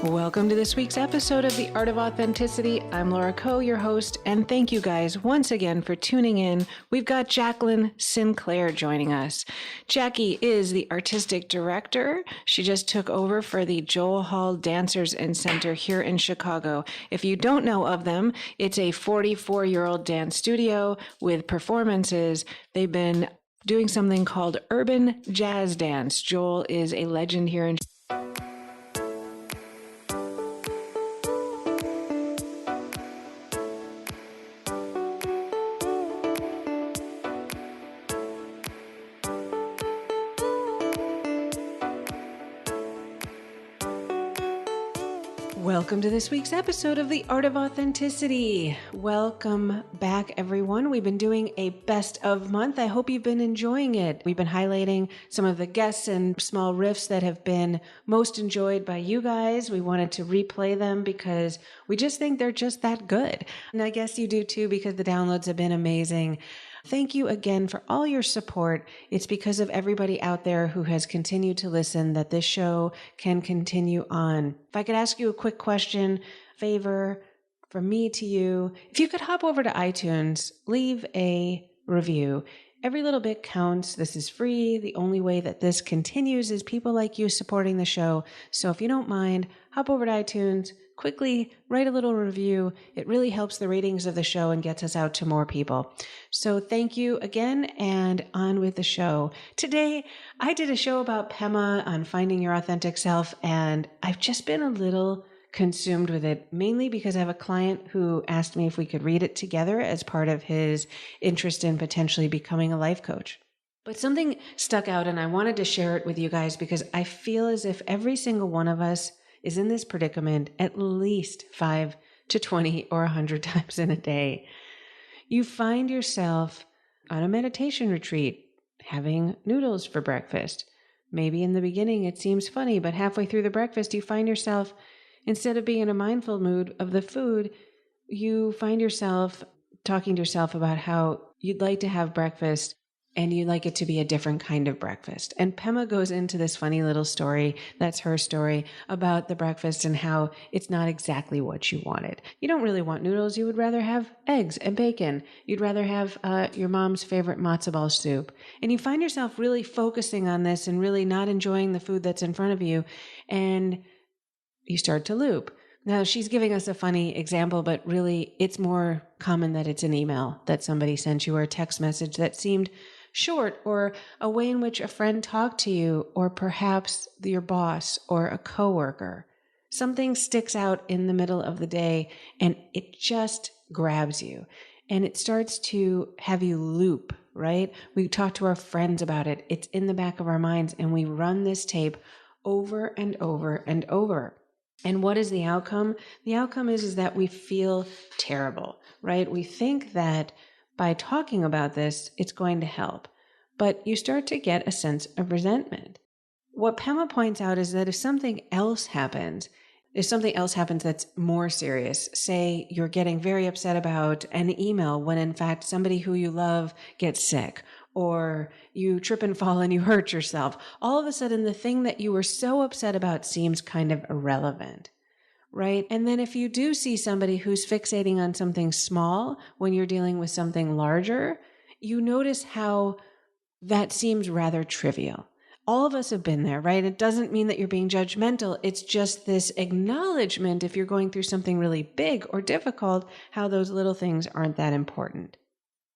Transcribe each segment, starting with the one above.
Welcome to this week's episode of The Art of Authenticity. I'm Laura Coe, your host, and thank you guys once again for tuning in. We've got Jacqueline Sinclair joining us. Jackie is the artistic director. She just took over for the Joel Hall Dancers and Center here in Chicago. If you don't know of them, it's a 44-year-old dance studio with performances. They've been doing something called urban jazz dance. Joel is a legend here in Welcome to this week's episode of The Art of Authenticity. Welcome back, everyone. We've been doing a best of month. I hope you've been enjoying it. We've been highlighting some of the guests and small riffs that have been most enjoyed by you guys. We wanted to replay them because we just think they're just that good. And I guess you do too, because the downloads have been amazing. Thank you again for all your support. It's because of everybody out there who has continued to listen that this show can continue on. If I could ask you a quick question, favor from me to you, if you could hop over to iTunes, leave a review. Every little bit counts. This is free. The only way that this continues is people like you supporting the show. So if you don't mind, hop over to iTunes, quickly write a little review. It really helps the ratings of the show and gets us out to more people. So thank you again, and on with the show. Today, I did a show about Pema on finding your authentic self, and I've just been a little consumed with it, mainly because I have a client who asked me if we could read it together as part of his interest in potentially becoming a life coach. But something stuck out, and I wanted to share it with you guys because I feel as if every single one of us is in this predicament at least 5 to 20 or 100 times in a day. You find yourself on a meditation retreat having noodles for breakfast. Maybe in the beginning it seems funny, but halfway through the breakfast you find yourself, instead of being in a mindful mood of the food, you find yourself talking to yourself about how you'd like to have breakfast and you'd like it to be a different kind of breakfast. And Pema goes into this funny little story, that's her story, about the breakfast and how it's not exactly what you wanted. You don't really want noodles. You would rather have eggs and bacon. You'd rather have your mom's favorite matzo ball soup. And you find yourself really focusing on this and really not enjoying the food that's in front of you. And you start to loop. Now, she's giving us a funny example, but really it's more common that it's an email that somebody sent you or a text message that seemed short, or a way in which a friend talked to you, or perhaps your boss or a coworker. Something sticks out in the middle of the day and it just grabs you and it starts to have you loop, right? We talk to our friends about it. It's in the back of our minds and we run this tape over and over and over. And what is the outcome? The outcome is that we feel terrible, right? We think that by talking about this, it's going to help. But you start to get a sense of resentment. What Pema points out is that if something else happens that's more serious, say you're getting very upset about an email when in fact somebody who you love gets sick, or you trip and fall and you hurt yourself, all of a sudden the thing that you were so upset about seems kind of irrelevant. Right? And then if you do see somebody who's fixating on something small when you're dealing with something larger, you notice how that seems rather trivial. All of us have been there, right? It doesn't mean that you're being judgmental. It's just this acknowledgement, if you're going through something really big or difficult, how those little things aren't that important.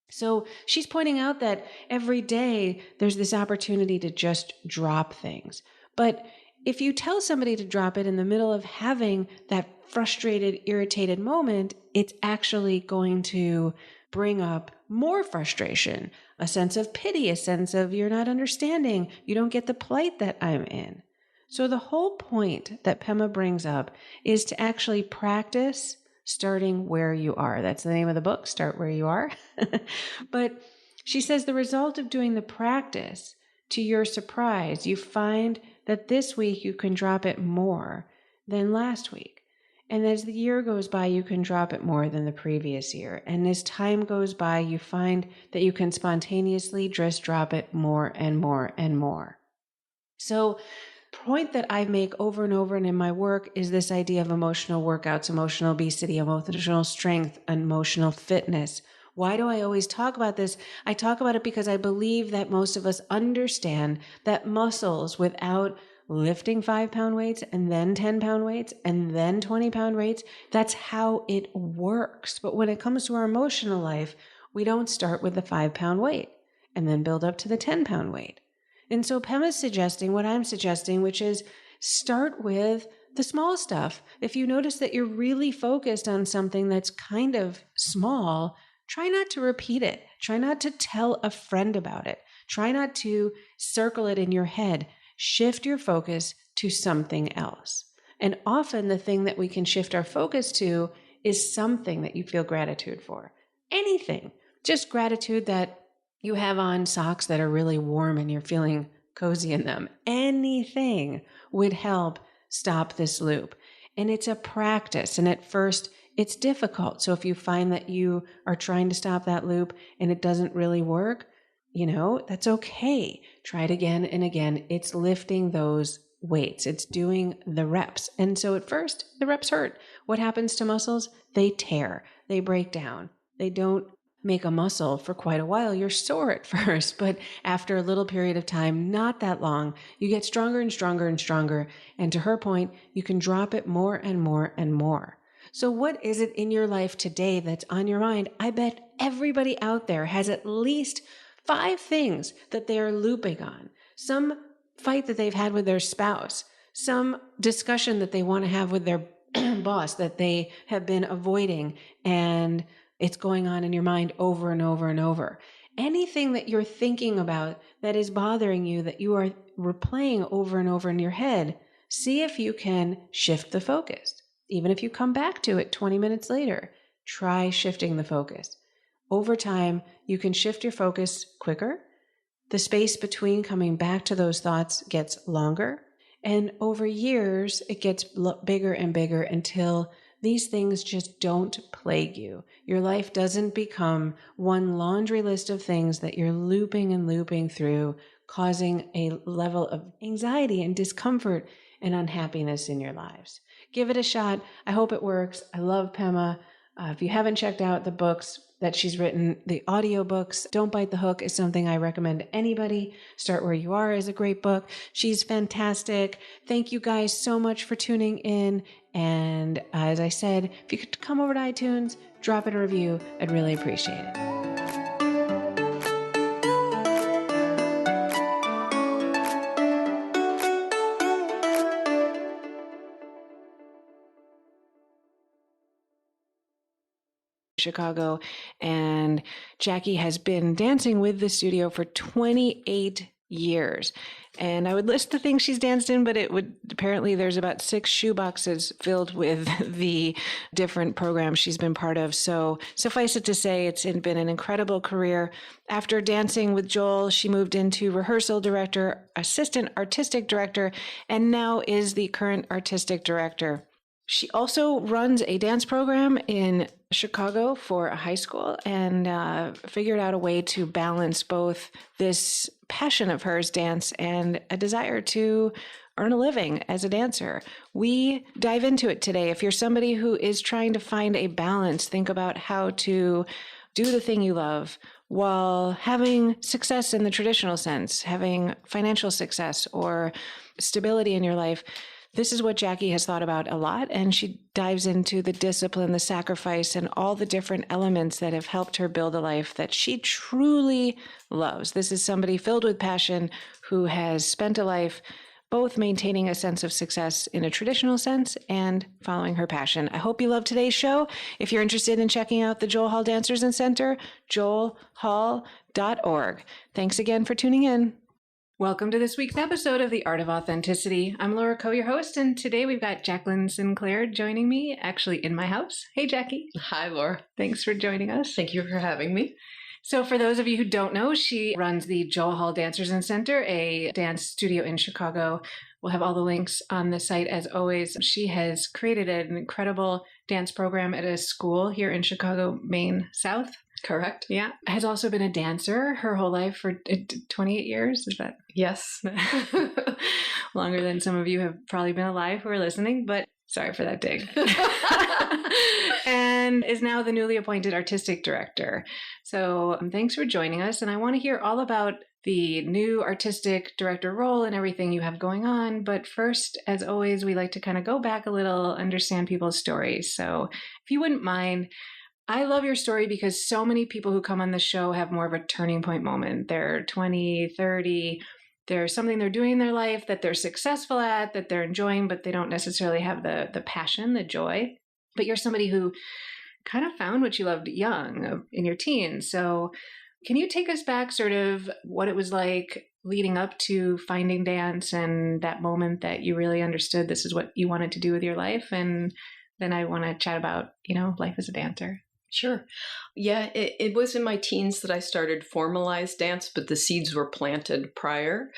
So she's pointing out that every day there's this opportunity to just drop things. But if you tell somebody to drop it in the middle of having that frustrated, irritated moment, it's actually going to bring up more frustration, a sense of pity, a sense of you're not understanding, you don't get the plight that I'm in. So the whole point that Pema brings up is to actually practice starting where you are. That's the name of the book, Start Where You Are. But she says the result of doing the practice, to your surprise, you find that this week you can drop it more than last week. And as the year goes by, you can drop it more than the previous year. And as time goes by, you find that you can spontaneously just drop it more and more and more. So point that I make over and over and in my work is this idea of emotional workouts, emotional obesity, emotional strength, emotional fitness. Why do I always talk about this? I talk about it because I believe that most of us understand that muscles without lifting 5-pound weights and then 10-pound weights and then 20-pound weights, that's how it works. But when it comes to our emotional life, we don't start with the 5-pound weight and then build up to the 10-pound weight. And so Pema's suggesting what I'm suggesting, which is start with the small stuff. If you notice that you're really focused on something that's kind of small, try not to repeat it. Try not to tell a friend about it. Try not to circle it in your head. Shift your focus to something else. And often the thing that we can shift our focus to is something that you feel gratitude for. Anything. Just gratitude that you have on socks that are really warm and you're feeling cozy in them. Anything would help stop this loop. And it's a practice. And at first, it's difficult. So if you find that you are trying to stop that loop and it doesn't really work, that's okay. Try it again and again. It's lifting those weights. It's doing the reps. And so at first, the reps hurt. What happens to muscles? They tear. They break down. They don't make a muscle for quite a while. You're sore at first, but after a little period of time, not that long, you get stronger and stronger and stronger. And to her point, you can drop it more and more and more. So what is it in your life today that's on your mind? I bet everybody out there has at least 5 things that they are looping on. Some fight that they've had with their spouse, some discussion that they want to have with their boss that they have been avoiding, and it's going on in your mind over and over and over. Anything that you're thinking about that is bothering you, that you are replaying over and over in your head, see if you can shift the focus. Even if you come back to it 20 minutes later, try shifting the focus. Over time, you can shift your focus quicker. The space between coming back to those thoughts gets longer. And over years, it gets bigger and bigger until these things just don't plague you. Your life doesn't become one laundry list of things that you're looping and looping through, causing a level of anxiety and discomfort and unhappiness in your lives. Give it a shot. I hope it works. I love Pema. If you haven't checked out the books that she's written, the audiobooks, Don't Bite the Hook is something I recommend to anybody. Start Where You Are is a great book. She's fantastic. Thank you guys so much for tuning in. And as I said, if you could come over to iTunes, drop it a review, I'd really appreciate it. Chicago, and Jackie has been dancing with the studio for 28 years. And I would list the things she's danced in, but apparently there's about 6 shoeboxes filled with the different programs she's been part of. So suffice it to say, it's been an incredible career. After dancing with Joel, she moved into rehearsal director, assistant artistic director, and now is the current artistic director. She also runs a dance program in Chicago for a high school and figured out a way to balance both this passion of hers, dance, and a desire to earn a living as a dancer. We dive into it today. If you're somebody who is trying to find a balance, think about how to do the thing you love while having success in the traditional sense, having financial success or stability in your life. This is what Jackie has thought about a lot, and she dives into the discipline, the sacrifice, and all the different elements that have helped her build a life that she truly loves. This is somebody filled with passion who has spent a life both maintaining a sense of success in a traditional sense and following her passion. I hope you love today's show. If you're interested in checking out the Joel Hall Dancers and Center, joelhall.org. Thanks again for tuning in. Welcome to this week's episode of The Art of Authenticity. I'm Laura Coe, your host, and today we've got Jacqueline Sinclair joining me, actually in my house. Hey, Jackie. Hi, Laura. Thanks for joining us. Thank you for having me. So for those of you who don't know, she runs the Joel Hall Dancers and Center, a dance studio in Chicago. We'll have all the links on the site as always. She has created an incredible dance program at a school here in Chicago, Maine South. Correct. Yeah. Has also been a dancer her whole life for 28 years. Is that? Yes. Longer than some of you have probably been alive who are listening, but sorry for that dig. And is now the newly appointed artistic director. So thanks for joining us. And I want to hear all about the new artistic director role and everything you have going on. But first, as always, we like to kind of go back a little, understand people's stories. So if you wouldn't mind, I love your story because so many people who come on the show have more of a turning point moment. They're 20, 30. There's something they're doing in their life that they're successful at, that they're enjoying, but they don't necessarily have the passion, the joy. But you're somebody who kind of found what you loved young, in your teens. So can you take us back sort of what it was like leading up to finding dance and that moment that you really understood this is what you wanted to do with your life? And then I want to chat about, life as a dancer. Sure. Yeah, it was in my teens that I started formalized dance, but the seeds were planted prior.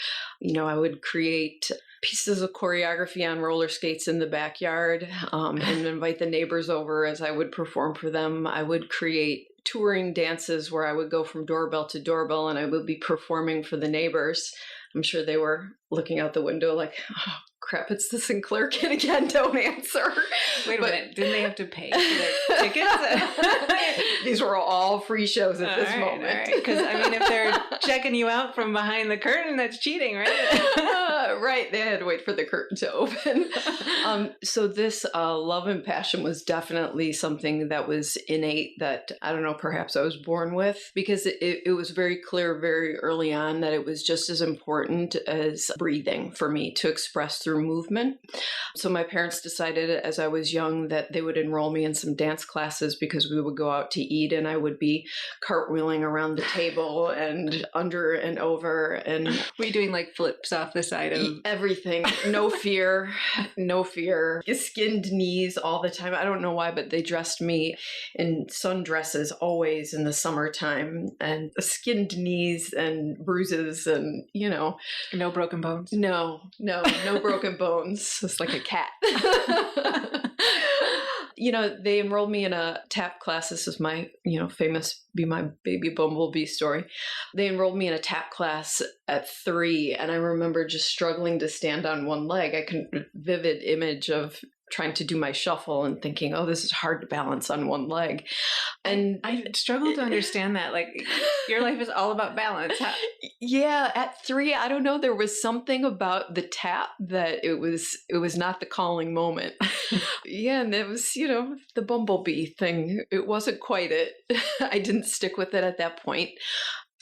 I would create pieces of choreography on roller skates in the backyard and invite the neighbors over as I would perform for them. I would create touring dances where I would go from doorbell to doorbell and I would be performing for the neighbors. I'm sure they were looking out the window like, oh, crap, it's the Sinclair kid again, don't answer. Wait a minute, didn't they have to pay for their tickets? These were all free shows at this moment. Because, if they're checking you out from behind the curtain, that's cheating, right? Right, they had to wait for the curtain to open. So this love and passion was definitely something that was innate that, I don't know, perhaps I was born with, because it was very clear very early on that it was just as important as breathing for me to express through movement. So my parents decided as I was young that they would enroll me in some dance classes because we would go out to eat and I would be cartwheeling around the table and under and over. And were you doing like flips off the side of everything? No fear, no fear. Skinned knees all the time. I don't know why, but they dressed me in sundresses always in the summertime, and skinned knees and bruises and, No broken bones? No broken bones. It's like a cat. They enrolled me in a tap class. This is my, famous Be My Baby Bumblebee story. They enrolled me in a tap class at 3, and I remember just struggling to stand on one leg. I can vivid image of trying to do my shuffle and thinking, oh, this is hard to balance on one leg. And I struggle to understand that. Like, your life is all about balance. Yeah, at 3, I don't know. There was something about the tap that it was not the calling moment. Yeah, and it was, the bumblebee thing. It wasn't quite it. I didn't stick with it at that point.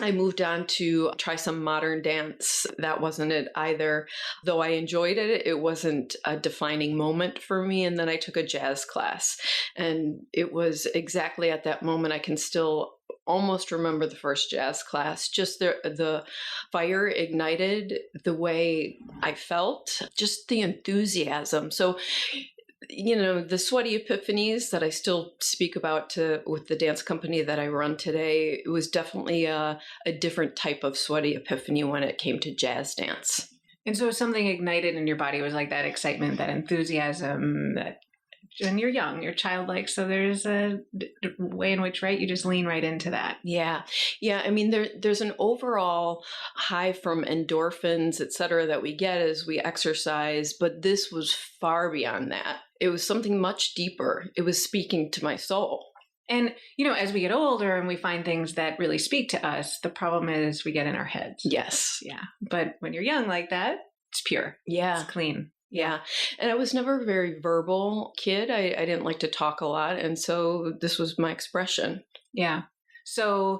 I moved on to try some modern dance. That wasn't it either. Though I enjoyed it, it wasn't a defining moment for me. And then I took a jazz class. And it was exactly at that moment, I can still almost remember the first jazz class. Just the fire ignited the way I felt, just the enthusiasm. So the sweaty epiphanies that I still speak about with the dance company that I run today, it was definitely a different type of sweaty epiphany when it came to jazz dance. And so something ignited in your body was like that excitement, that enthusiasm, and you're young, you're childlike. So there's a way in which, right, you just lean right into that. Yeah. There's an overall high from endorphins, et cetera, that we get as we exercise. But this was far beyond that. It was something much deeper. It was speaking to my soul. And, as we get older and we find things that really speak to us, the problem is we get in our heads. Yes. Yeah. But when you're young like that, it's pure. Yeah. It's clean. Yeah. And I was never a very verbal kid. I didn't like to talk a lot. And so this was my expression. Yeah. So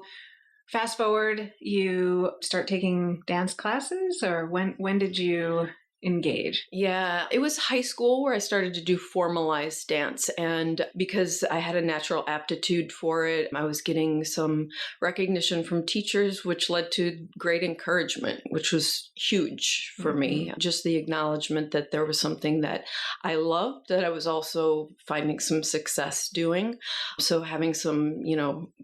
fast forward, you start taking dance classes, or when did you engage? Yeah, it was high school where I started to do formalized dance. And because I had a natural aptitude for it, I was getting some recognition from teachers, which led to great encouragement, which was huge for me. Just the acknowledgement that there was something that I loved, that I was also finding some success doing. So having some,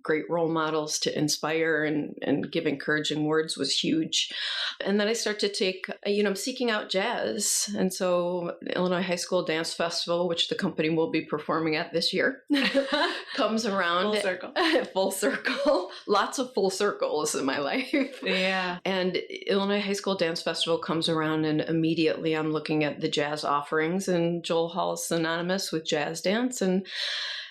great role models to inspire and give encouraging words was huge. And then I started to take, seeking out jazz. jazz. And so the Illinois High School Dance Festival, which the company will be performing at this year, comes around. Full circle. Full circle. Lots of full circles in my life. Yeah. And Illinois High School Dance Festival comes around, and immediately I'm looking at the jazz offerings, and Joel Hall is synonymous with jazz dance. And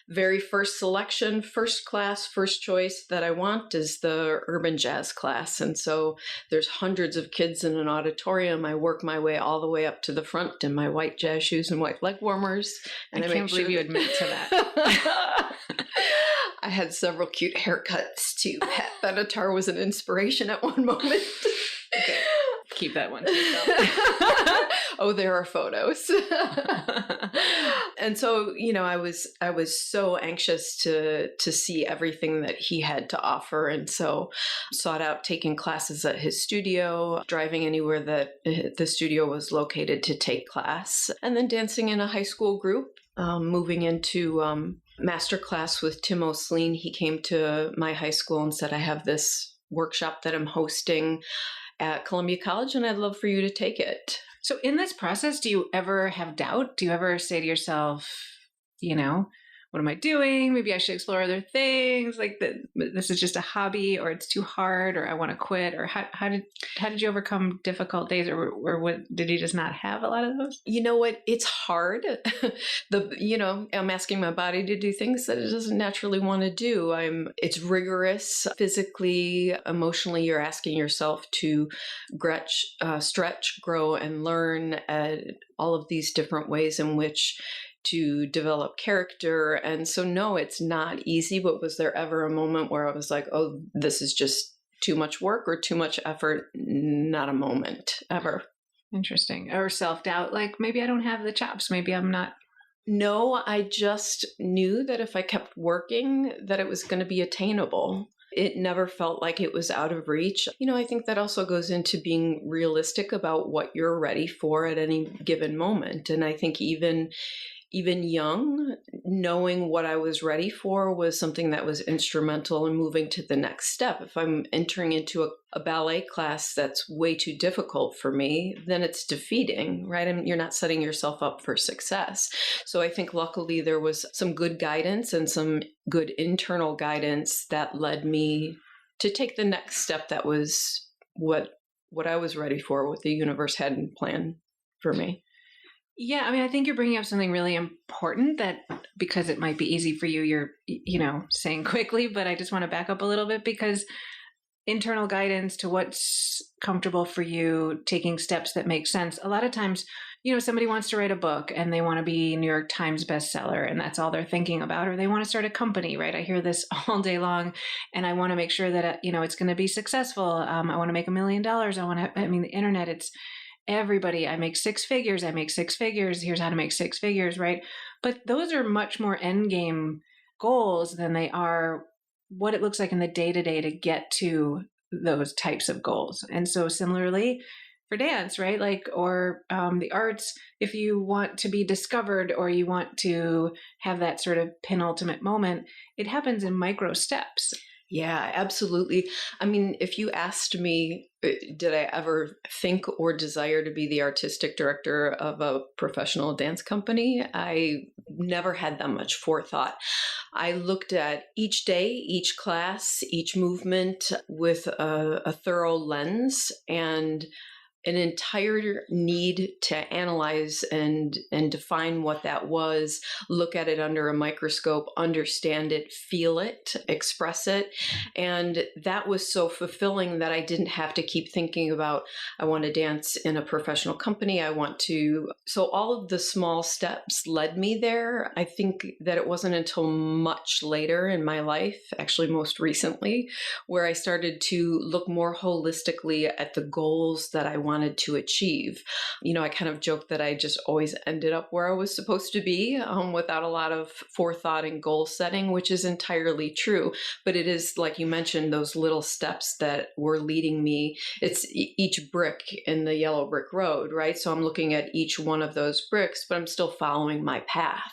very first selection, first class, first choice that I want is the urban jazz class. And so there's hundreds of kids in an auditorium. I work my way all the way up to the front in my white jazz shoes and white leg warmers. And I can't believe you admit to that. I had several cute haircuts too. Pat Benatar was an inspiration at one moment. Okay. Keep that one to yourself. Oh, there are photos. And so, I was so anxious to see everything that he had to offer. And so sought out taking classes at his studio, driving anywhere that the studio was located to take class, and then dancing in a high school group, moving into master class with Tim O'Sleen. He came to my high school and said, I have this workshop that I'm hosting at Columbia College, and I'd love for you to take it. So in this process, do you ever have doubt? Do you ever say to yourself, what am I doing? Maybe I should explore other things. Like this is just a hobby, or it's too hard, or I want to quit. Or how did you overcome difficult days, or what, did you just not have a lot of those? You know what? It's hard. I'm asking my body to do things that it doesn't naturally want to do. It's rigorous physically, emotionally. You're asking yourself to stretch, grow, and learn at all of these different ways in which to develop character. And so, no, it's not easy, but was there ever a moment where I was like, oh, this is just too much work or too much effort? Not a moment, ever. Interesting. Or self-doubt, like maybe I don't have the chops, maybe I'm not. No, I just knew that if I kept working, that it was going to be attainable. It never felt like it was out of reach. I think that also goes into being realistic about what you're ready for at any given moment. And I think even young, knowing what I was ready for was something that was instrumental in moving to the next step. If I'm entering into a ballet class that's way too difficult for me, then it's defeating, right? You're not setting yourself up for success. So I think luckily there was some good guidance and some good internal guidance that led me to take the next step that was what I was ready for, what the universe had in plan for me. Yeah, I think you're bringing up something really important that, because it might be easy for you, you're, saying quickly, but I just want to back up a little bit, because internal guidance to what's comfortable for you, taking steps that make sense. A lot of times, somebody wants to write a book and they want to be New York Times bestseller, and that's all they're thinking about, or they want to start a company, right? I hear this all day long, and I want to make sure that, it's going to be successful. I want to make $1 million. The internet, it's everybody, I make six figures. Here's how to make six figures, right? But those are much more end game goals than they are what it looks like in the day-to-day to get to those types of goals. And so similarly for dance, right? Or the arts, if you want to be discovered or you want to have that sort of penultimate moment, it happens in micro steps. Yeah, absolutely. If you asked me, did I ever think or desire to be the artistic director of a professional dance company? I never had that much forethought. I looked at each day, each class, each movement with a thorough lens and an entire need to analyze and define what that was, look at it under a microscope, understand it, feel it, express it. And that was so fulfilling that I didn't have to keep thinking about, I want to dance in a professional company. So all of the small steps led me there. I think that it wasn't until much later in my life, actually most recently, where I started to look more holistically at the goals that I wanted to achieve. I kind of joked that I just always ended up where I was supposed to be without a lot of forethought and goal setting, which is entirely true. But it is, like you mentioned, those little steps that were leading me. It's each brick in the yellow brick road, right? So I'm looking at each one of those bricks, but I'm still following my path.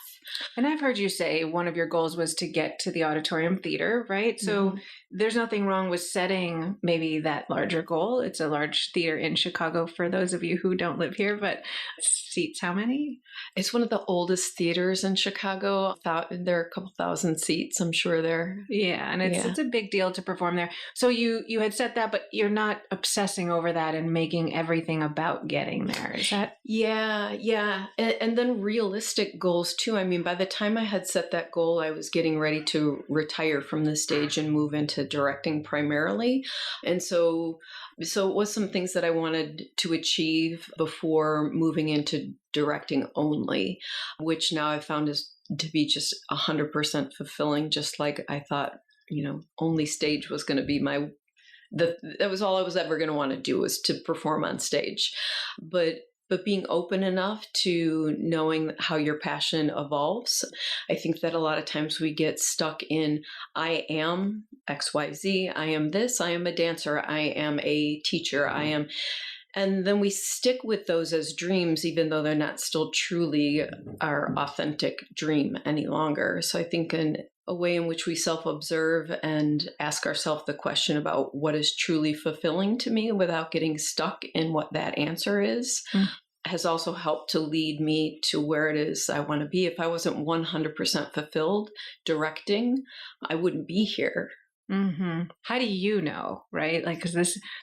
And I've heard you say one of your goals was to get to the auditorium theater, right? So there's nothing wrong with setting maybe that larger goal. It's a large theater in Chicago for those of you who don't live here, but seats how many? It's one of the oldest theaters in Chicago. There are a couple thousand seats, I'm sure there. Yeah, and it's a big deal to perform there. So you had set that, but you're not obsessing over that and making everything about getting there. Is that? Yeah. And then realistic goals too. I mean, by the time I had set that goal, I was getting ready to retire from the stage and move into directing primarily. And so it was some things that I wanted to achieve before moving into directing only, which now I've found is to be just 100% fulfilling, just like I thought, only stage was going to be that was all I was ever going to want to do, was to perform on stage. But being open enough to knowing how your passion evolves. I think that a lot of times we get stuck in, I am XYZ, I am this, I am a dancer, I am a teacher, and then we stick with those as dreams, even though they're not still truly our authentic dream any longer. So I think a way in which we self-observe and ask ourselves the question about what is truly fulfilling to me without getting stuck in what that answer is has also helped to lead me to where it is I want to be. If I wasn't 100% fulfilled directing, I wouldn't be here. Mm-hmm. How do you know, right? Like, because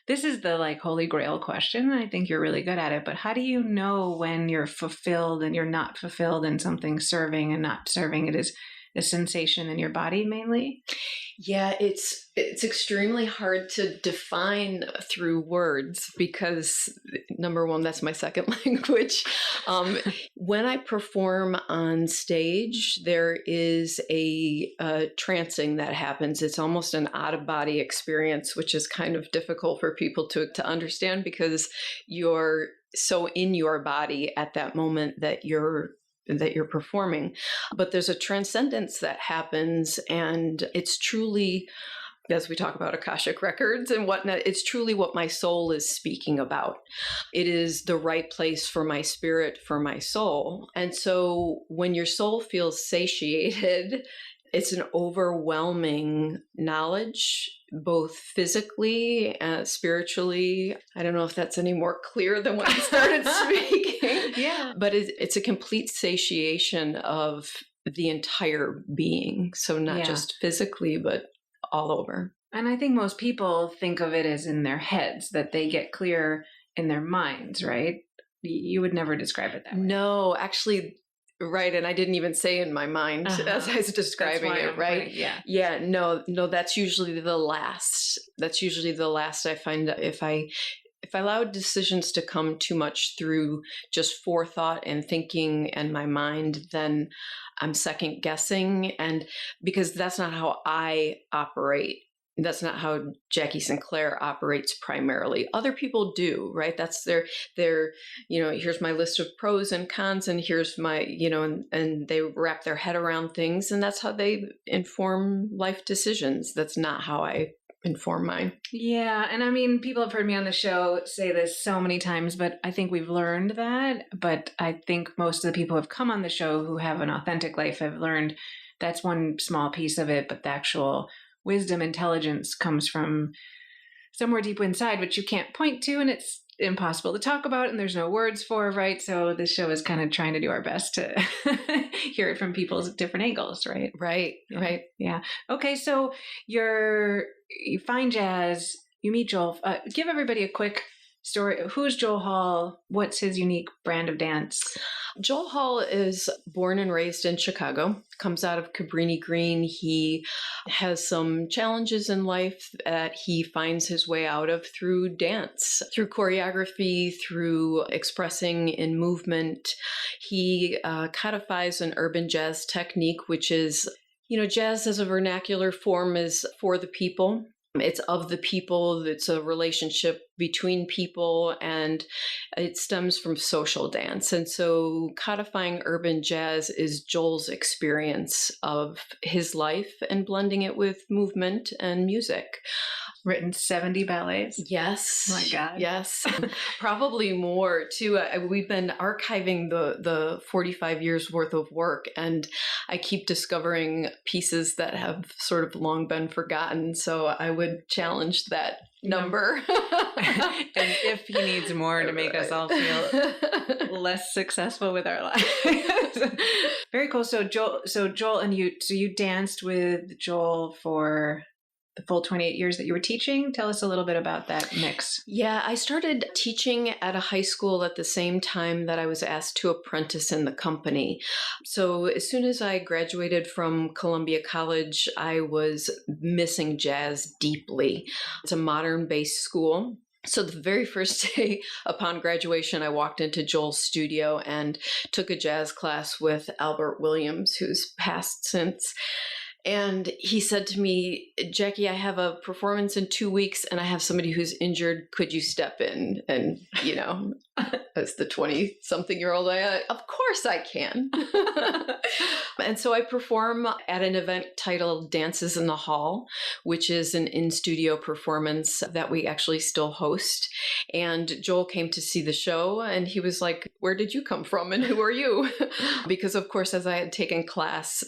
this is the holy grail question. I think you're really good at it. But how do you know when you're fulfilled and you're not fulfilled and something serving and not serving? It is a sensation in your body mainly? Yeah, it's extremely hard to define through words because, number one, that's my second language. When I perform on stage, there is a trancing that happens. It's almost an out-of-body experience, which is kind of difficult for people to understand because you're so in your body at that moment that you're performing. But there's a transcendence that happens, and it's truly, as we talk about Akashic records and whatnot, it's truly what my soul is speaking about. It is the right place for my spirit, for my soul. And so when your soul feels satiated, it's an overwhelming knowledge, both physically and spiritually. I don't know if that's any more clear than when I started speaking. Yeah. But it's a complete satiation of the entire being. So not just physically, but all over. And I think most people think of it as in their heads, that they get clear in their minds, right? You would never describe it that way. No, actually. Right. And I didn't even say in my mind as I was describing it. Right. Yeah. No, that's usually the last. That's usually the last I find. If I allow decisions to come too much through just forethought and thinking and my mind, then I'm second guessing. And because that's not how I operate. That's not how Jackie Sinclair operates primarily. Other people do, right? That's their, here's my list of pros and cons, and here's my, and they wrap their head around things, and that's how they inform life decisions. That's not how I inform mine. Yeah. And I mean, people have heard me on the show say this so many times, but I think we've learned that. But I think most of the people who have come on the show who have an authentic life have learned that's one small piece of it, but the actual wisdom, intelligence comes from somewhere deep inside, which you can't point to, and it's impossible to talk about, and there's no words for, right? So this show is kind of trying to do our best to hear it from people's different angles, right? Right. Yeah. Okay, so you find jazz, you meet Joel. Give everybody a quick story. Who's Joel Hall? What's his unique brand of dance? Joel Hall is born and raised in Chicago, comes out of Cabrini Green. He has some challenges in life that he finds his way out of through dance, through choreography, through expressing in movement. He codifies an urban jazz technique, which is, jazz as a vernacular form is for the people. It's of the people. It's a relationship between people, and it stems from social dance. And so codifying urban jazz is Joel's experience of his life and blending it with movement and music. Written 70 ballets. Yes. Oh my God. Yes. Probably more too. We've been archiving the 45 years worth of work, and I keep discovering pieces that have sort of long been forgotten. So I would challenge that number. And if he needs more to make us all feel less successful with our lives. Very cool. So Joel and you danced with Joel for the full 28 years that you were teaching. Tell us a little bit about that mix. Yeah, I started teaching at a high school at the same time that I was asked to apprentice in the company. So as soon as I graduated from Columbia College, I was missing jazz deeply. It's a modern-based school. So the very first day upon graduation, I walked into Joel's studio and took a jazz class with Albert Williams, who's passed since. And he said to me, Jackie, I have a performance in 2 weeks and I have somebody who's injured. Could you step in? And, as the 20-something-year-old, of course I can. And so I perform at an event titled Dances in the Hall, which is an in-studio performance that we actually still host. And Joel came to see the show and he was like, where did you come from and who are you? Because, of course, as I had taken class,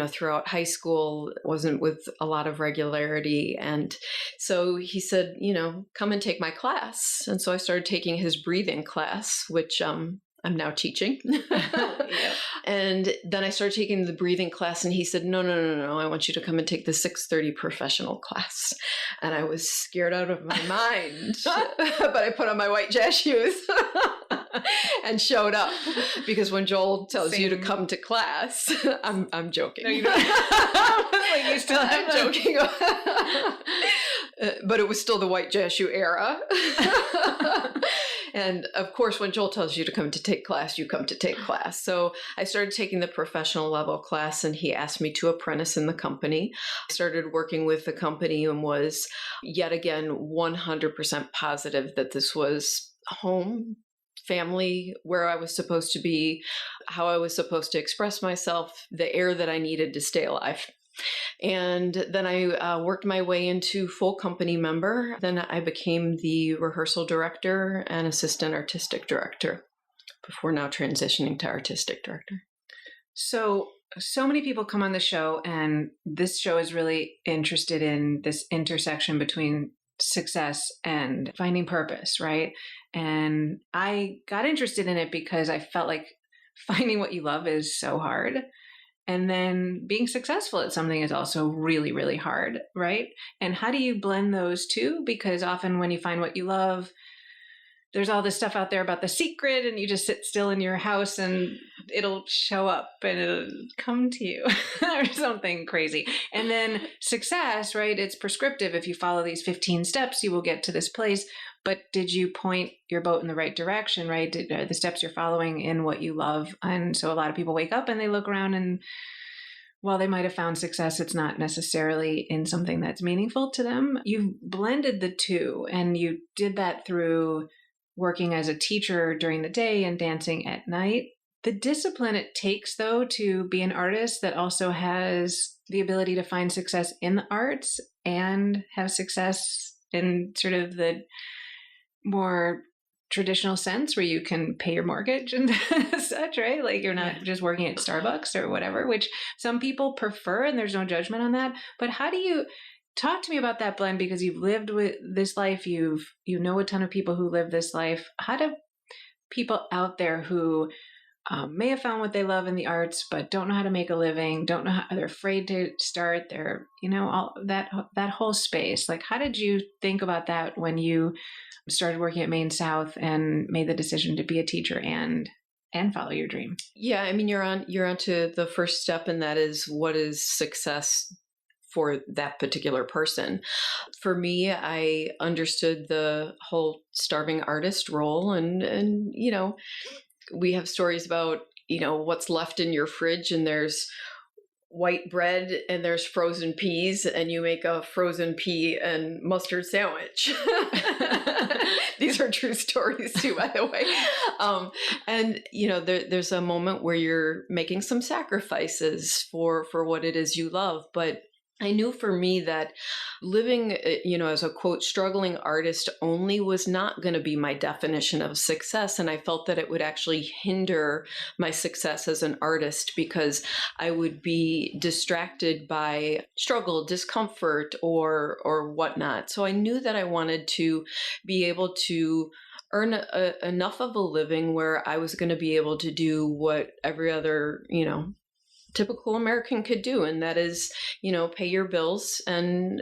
throughout high school, wasn't with a lot of regularity. And so he said, come and take my class. And so I started taking his breathing class, which I'm now teaching. Yep. And then I started taking the breathing class and he said, no, I want you to come and take the 6:30 professional class. And I was scared out of my mind, but I put on my white jazz shoes and showed up, because when Joel tells you to come to class, I'm joking. No, you don't. Like you still have I'm joking. But it was still the white jazz shoe era. And of course, when Joel tells you to come to take class, you come to take class. So I started taking the professional level class and he asked me to apprentice in the company. I started working with the company and was yet again 100% positive that this was home, family, where I was supposed to be, how I was supposed to express myself, the air that I needed to stay alive. And then I worked my way into full company member. Then I became the rehearsal director and assistant artistic director before now transitioning to artistic director. So many people come on the show, and this show is really interested in this intersection between success and finding purpose, right? And I got interested in it because I felt like finding what you love is so hard. And then being successful at something is also really, really hard, right? And how do you blend those two? Because often when you find what you love, there's all this stuff out there about The Secret, and you just sit still in your house and it'll show up and it'll come to you or something crazy. And then success, right? It's prescriptive. If you follow these 15 steps, you will get to this place. But did you point your boat in the right direction, right? Are the steps you're following in what you love? And so a lot of people wake up and they look around, and while they might have found success, it's not necessarily in something that's meaningful to them. You've blended the two, and you did that through working as a teacher during the day and dancing at night. The discipline it takes, though, to be an artist that also has the ability to find success in the arts and have success in sort of the more traditional sense where you can pay your mortgage and such, right? Like you're not just working at Starbucks or whatever, which some people prefer, and there's no judgment on that. But how do you talk to me about that blend? Because you've lived with this life, you know a ton of people who live this life. How do people out there who may have found what they love in the arts, but don't know how to make a living, don't know how, they're afraid to start, they're, all that whole space. Like, how did you think about that when you started working at Maine South and made the decision to be a teacher and follow your dream? Yeah, I mean, you're on to the first step, and that is, what is success for that particular person? For me, I understood the whole starving artist role, and we have stories about, what's left in your fridge, and there's white bread and there's frozen peas and you make a frozen pea and mustard sandwich. These are true stories too, by the way. And there's a moment where you're making some sacrifices for what it is you love. But I knew for me that living, as a quote, struggling artist only was not going to be my definition of success. And I felt that it would actually hinder my success as an artist because I would be distracted by struggle, discomfort, or whatnot. So I knew that I wanted to be able to earn enough of a living where I was going to be able to do what every other, typical American could do. And that is, pay your bills and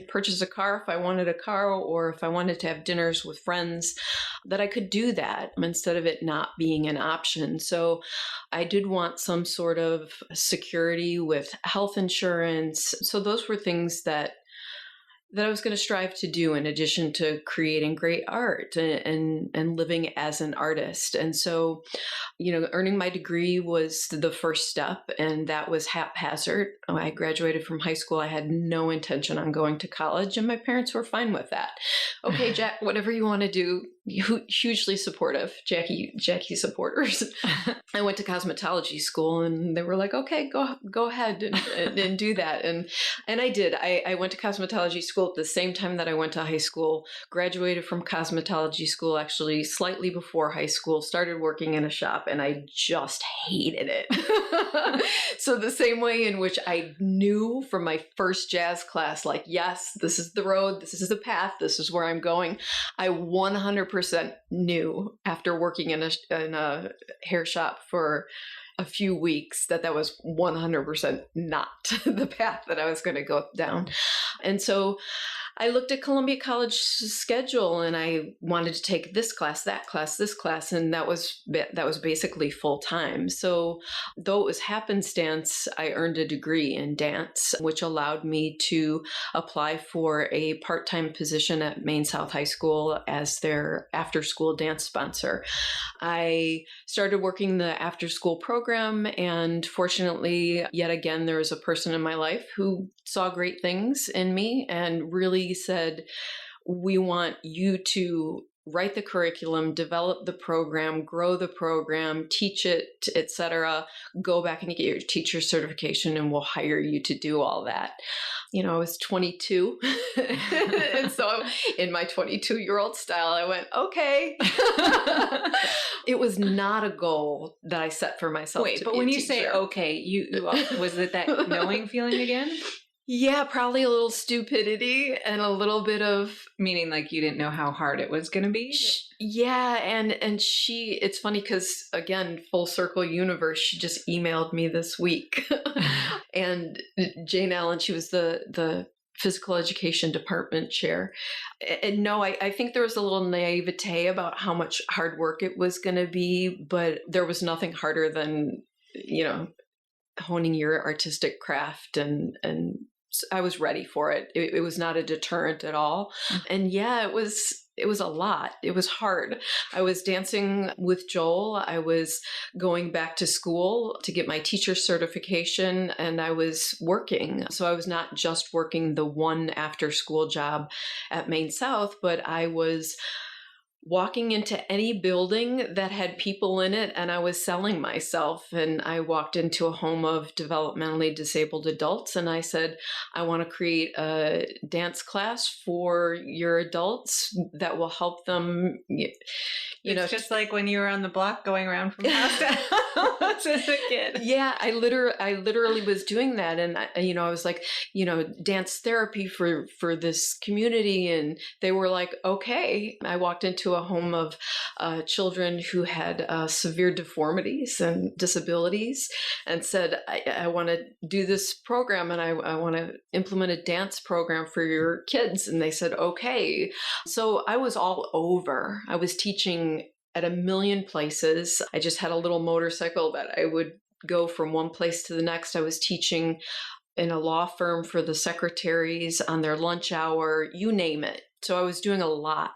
purchase a car if I wanted a car, or if I wanted to have dinners with friends, that I could do that instead of it not being an option. So I did want some sort of security with health insurance. So those were things that I was going to strive to do in addition to creating great art and living as an artist. And so, earning my degree was the first step, and that was haphazard. I graduated from high school. I had no intention on going to college, and my parents were fine with that. Okay, Jack, whatever you want to do. Hugely supportive, Jackie supporters. I went to cosmetology school, and they were like, okay, go ahead and do that. And I did. I went to cosmetology school at the same time that I went to high school, graduated from cosmetology school actually slightly before high school, started working in a shop, and I just hated it. So the same way in which I knew from my first jazz class, like, yes, this is the road, this is the path, this is where I'm going, I 100% knew after working in a hair shop for a few weeks that was 100% not the path that I was going to go down. And so I looked at Columbia College's schedule, and I wanted to take this class, that class, this class, and that was basically full time. So though it was happenstance, I earned a degree in dance, which allowed me to apply for a part-time position at Maine South High School as their after-school dance sponsor. I started working the after-school program, and fortunately, yet again, there was a person in my life who saw great things in me and really said, we want you to write the curriculum, develop the program, grow the program, teach it, etc. Go back and get your teacher certification, and we'll hire you to do all that. I was 22. And so in my 22-year-old style, I went, okay. It was not a goal that I set for myself. Wait, but when you say, okay, was it that knowing feeling again? Yeah, probably a little stupidity and a little bit of... Meaning like you didn't know how hard it was going to be? Yeah, and it's funny because, again, full circle universe, she just emailed me this week. And Jane Allen, she was the physical education department chair. And no, I think there was a little naivete about how much hard work it was going to be, but there was nothing harder than, honing your artistic craft, and I was ready for it. It was not a deterrent at all. And yeah, it was a lot. It was hard. I was dancing with Joel. I was going back to school to get my teacher certification, and I was working. So I was not just working the one after school job at Maine South, but I was walking into any building that had people in it, and I was selling myself. And I walked into a home of developmentally disabled adults, and I said, I want to create a dance class for your adults that will help them. It's just like when you were on the block going around from house to house as a kid. Yeah, I literally was doing that. And I was like, dance therapy for this community. And they were like, okay. I walked into a home of children who had severe deformities and disabilities, and said, I want to do this program, and I want to implement a dance program for your kids. And they said, okay. So I was all over. I was teaching at a million places. I just had a little motorcycle that I would go from one place to the next. I was teaching in a law firm for the secretaries on their lunch hour, you name it. So I was doing a lot.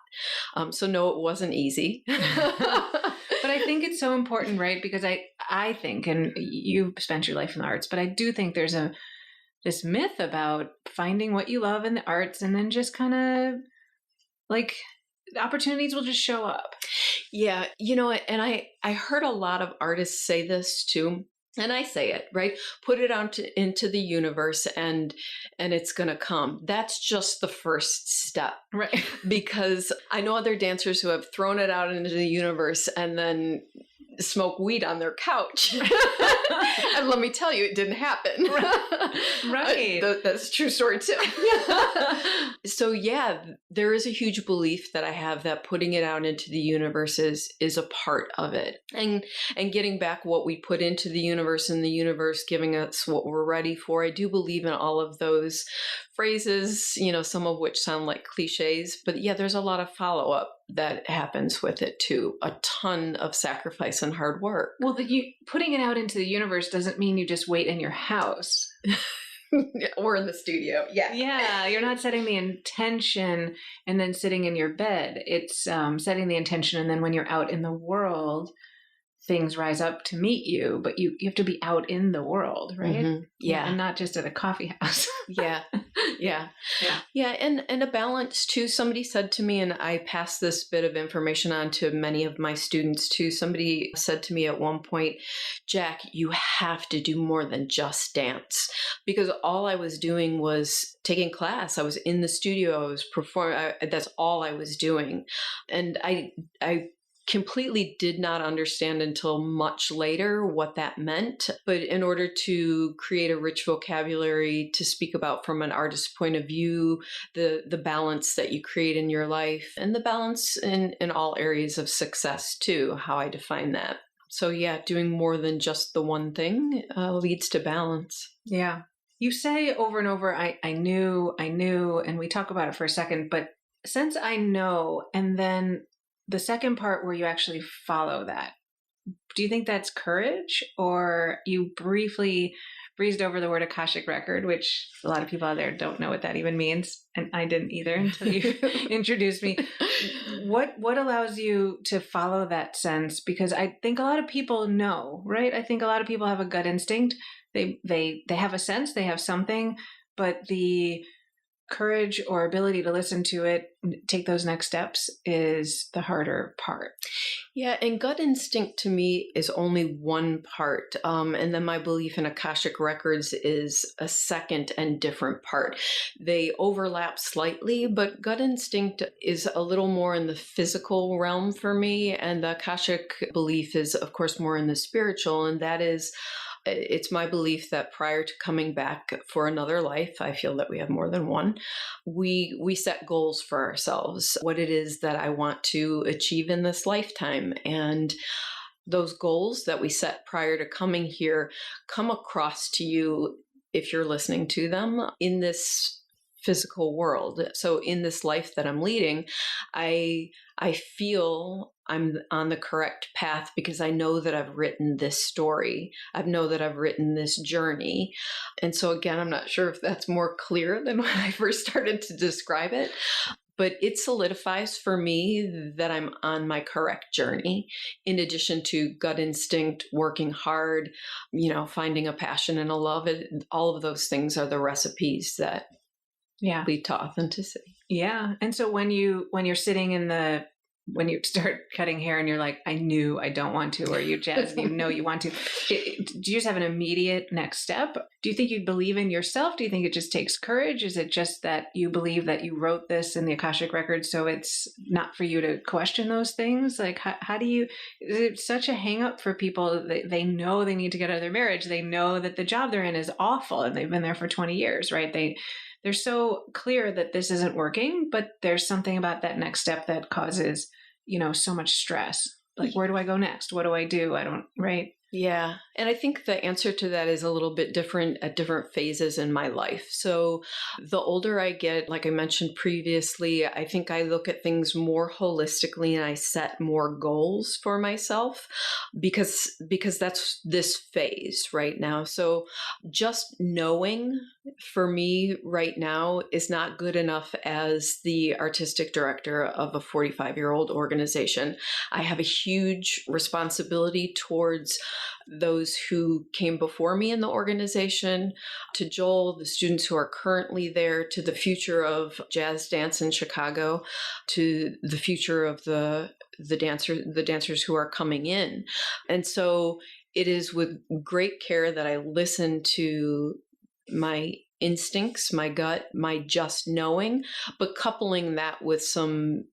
So no, it wasn't easy. But I think it's so important, right? Because I think, and you've spent your life in the arts, but I do think there's this myth about finding what you love in the arts and then just kind of like the opportunities will just show up. Yeah. And I heard a lot of artists say this too. And I say it, right? Put it out into the universe and it's going to come. That's just the first step. Right. Because I know other dancers who have thrown it out into the universe and then smoke weed on their couch. And let me tell you, it didn't happen. Right. That's a true story too. So yeah, there is a huge belief that I have that putting it out into the universe is a part of it. And getting back what we put into the universe and the universe giving us what we're ready for. I do believe in all of those phrases, some of which sound like cliches, but yeah, there's a lot of follow-up that happens with it too. A ton of sacrifice and hard work. Well, putting it out into the universe doesn't mean you just wait in your house. Or in the studio. Yeah. Yeah. You're not setting the intention and then sitting in your bed. It's setting the intention. And then when you're out in the world, things rise up to meet you, but you have to be out in the world, right? Mm-hmm. Yeah. And not just at a coffee house. Yeah. And a balance too. Somebody said to me, and I passed this bit of information on to many of my students too. Somebody said to me at one point, Jack, you have to do more than just dance, because all I was doing was taking class. I was in the studio. I was performing. That's all I was doing. And I completely did not understand until much later what that meant. But in order to create a rich vocabulary to speak about from an artist's point of view, the balance that you create in your life and the balance in all areas of success too, how I define that. So yeah, doing more than just the one thing leads to balance. Yeah. You say over and over, I knew, and we talk about it for a second, but since I know, and then the second part where you actually follow that, do you think that's courage, or you briefly breezed over the word Akashic record, which a lot of people out there don't know what that even means, and I didn't either until you introduced me. What allows you to follow that sense? Because I think a lot of people know, right? I think a lot of people have a gut instinct. They have a sense, they have something, but the courage or ability to listen to it, take those next steps is the harder part. Yeah, and gut instinct to me is only one part. And then my belief in Akashic records is a second and different part. They overlap slightly, but gut instinct is a little more in the physical realm for me. And the Akashic belief is, of course, more in the spiritual. And that is, it's my belief that prior to coming back for another life, I feel that we have more than one, we set goals for ourselves, what it is that I want to achieve in this lifetime. And those goals that we set prior to coming here come across to you if you're listening to them in this physical world. So in this life that I'm leading, I feel I'm on the correct path because I know that I've written this story. I know that I've written this journey. And so again, I'm not sure if that's more clear than when I first started to describe it, but it solidifies for me that I'm on my correct journey, in addition to gut instinct, working hard, finding a passion and a love. All of those things are the recipes that lead to authenticity. Yeah. And so when you're sitting when you start cutting hair and you're like, I knew I don't want to, or you jazz and you want to, do you just have an immediate next step? Do you think you believe in yourself? Do you think it just takes courage? Is it just that you believe that you wrote this in the Akashic record, so it's not for you to question those things? Like, how do you, is it such a hang up for people that they know they need to get out of their marriage? They know that the job they're in is awful and they've been there for 20 years, right? They're so clear that this isn't working, but there's something about that next step that causes, so much stress. Like, where do I go next? What do I do? I don't, right? Yeah. And I think the answer to that is a little bit different at different phases in my life. So the older I get, like I mentioned previously, I think I look at things more holistically and I set more goals for myself because that's this phase right now. So just knowing for me right now is not good enough as the artistic director of a 45-year-old organization. I have a huge responsibility towards those who came before me in the organization, to Joel, the students who are currently there, to the future of jazz dance in Chicago, to the future of the dancers who are coming in. And so it is with great care that I listen to my instincts, my gut, my just knowing, but coupling that with some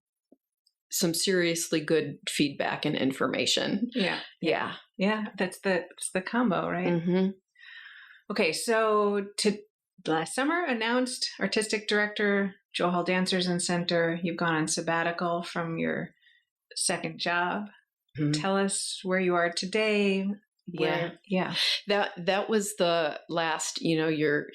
seriously good feedback and information. Yeah. That's the combo, right? Mm-hmm. Okay, so last summer announced artistic director, Joel Hall Dancers and Center. You've gone on sabbatical from your second job. Mm-hmm. Tell us where you are today. Yeah. That was the last, your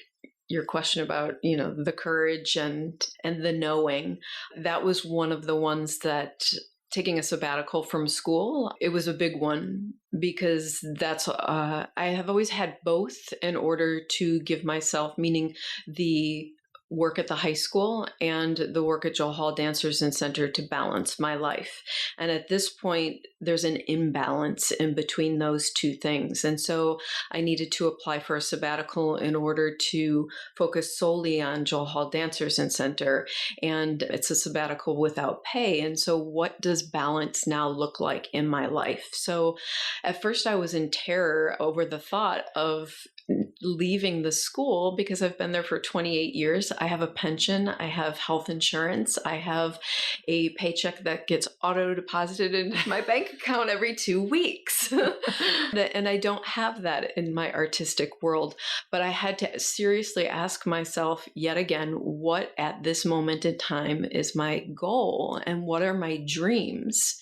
question about, the courage and the knowing. That was one of the ones that, taking a sabbatical from school, it was a big one because that's, I have always had both in order to give myself, meaning the work at the high school and the work at Joel Hall Dancers and Center, to balance my life. And at this point, there's an imbalance in between those two things. And so I needed to apply for a sabbatical in order to focus solely on Joel Hall Dancers and Center. And it's a sabbatical without pay. And so what does balance now look like in my life? So at first I was in terror over the thought of leaving the school because I've been there for 28 years. I have a pension. I have health insurance. I have a paycheck that gets auto deposited into my bank account every 2 weeks. And I don't have that in my artistic world. But I had to seriously ask myself yet again, what at this moment in time is my goal and what are my dreams?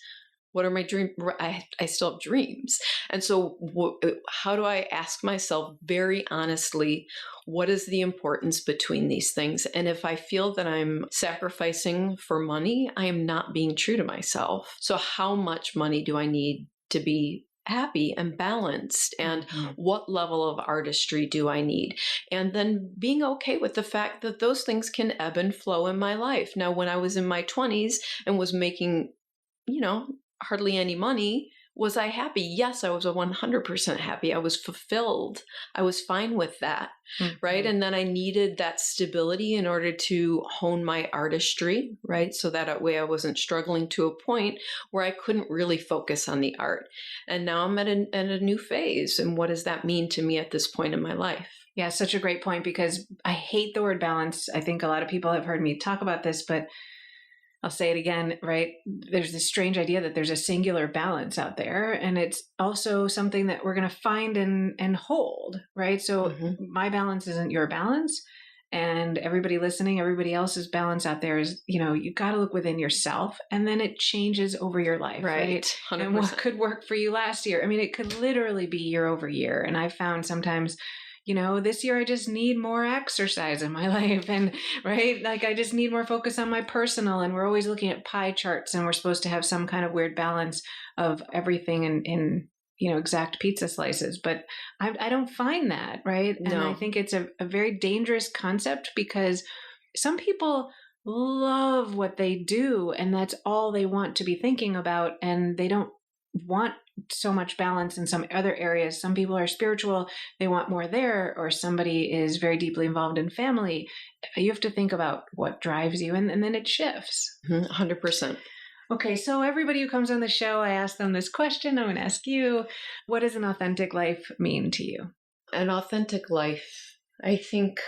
What are my dreams? I still have dreams. And so how do I ask myself very honestly, what is the importance between these things? And if I feel that I'm sacrificing for money, I am not being true to myself. So how much money do I need to be happy and balanced? And what level of artistry do I need? And then being okay with the fact that those things can ebb and flow in my life. Now, when I was in my 20s and was making, hardly any money, was I happy? Yes, I was 100% happy. I was fulfilled. I was fine with that, right? And then I needed that stability in order to hone my artistry, right? So that way I wasn't struggling to a point where I couldn't really focus on the art. And now I'm at a new phase. And what does that mean to me at this point in my life? Yeah, such a great point, because I hate the word balance. I think a lot of people have heard me talk about this, but I'll say it again, right? There's this strange idea that there's a singular balance out there. And it's also something that we're going to find and hold, right? So my balance isn't your balance. And everybody listening, everybody else's balance out there is, you got to look within yourself, and then it changes over your life, right? 100%. And what could work for you last year? I mean, it could literally be year over year. And I found sometimes, this year I just need more exercise in my life, and right, like I just need more focus on my personal, and we're always looking at pie charts, and we're supposed to have some kind of weird balance of everything in exact pizza slices, but I don't find that, right? No. And I think it's a very dangerous concept, because some people love what they do and that's all they want to be thinking about, and they don't want so much balance in some other areas. Some people are spiritual, they want more there, or somebody is very deeply involved in family. You have to think about what drives you, and then it shifts. 100%. Okay, so everybody who comes on the show, I ask them this question. I'm going to ask you, what does an authentic life mean to you? An authentic life, I think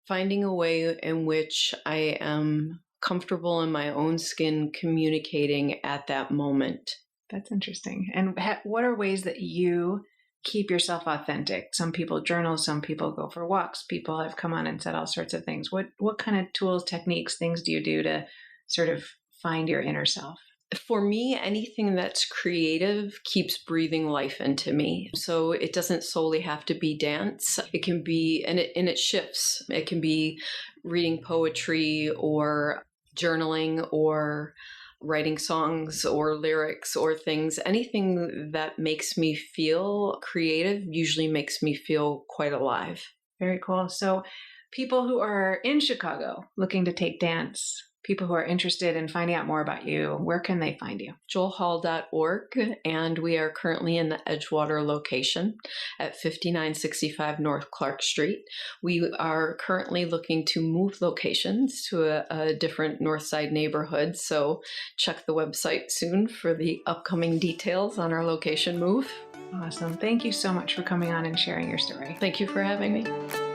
finding a way in which I am comfortable in my own skin communicating at that moment. That's interesting. And what are ways that you keep yourself authentic? Some people journal, some people go for walks. People have come on and said all sorts of things. What kind of tools, techniques, things do you do to sort of find your inner self? For me, anything that's creative keeps breathing life into me. So it doesn't solely have to be dance. It can be, and it shifts. It can be reading poetry or journaling or writing songs or lyrics or things. Anything that makes me feel creative usually makes me feel quite alive. Very cool. So people who are in Chicago looking to take dance, people who are interested in finding out more about you, where can they find you? joelhall.org, and we are currently in the Edgewater location at 5965 North Clark Street. We are currently looking to move locations to a different North Side neighborhood, so check the website soon for the upcoming details on our location move. Awesome. Thank you so much for coming on and sharing your story. Thank you for having me.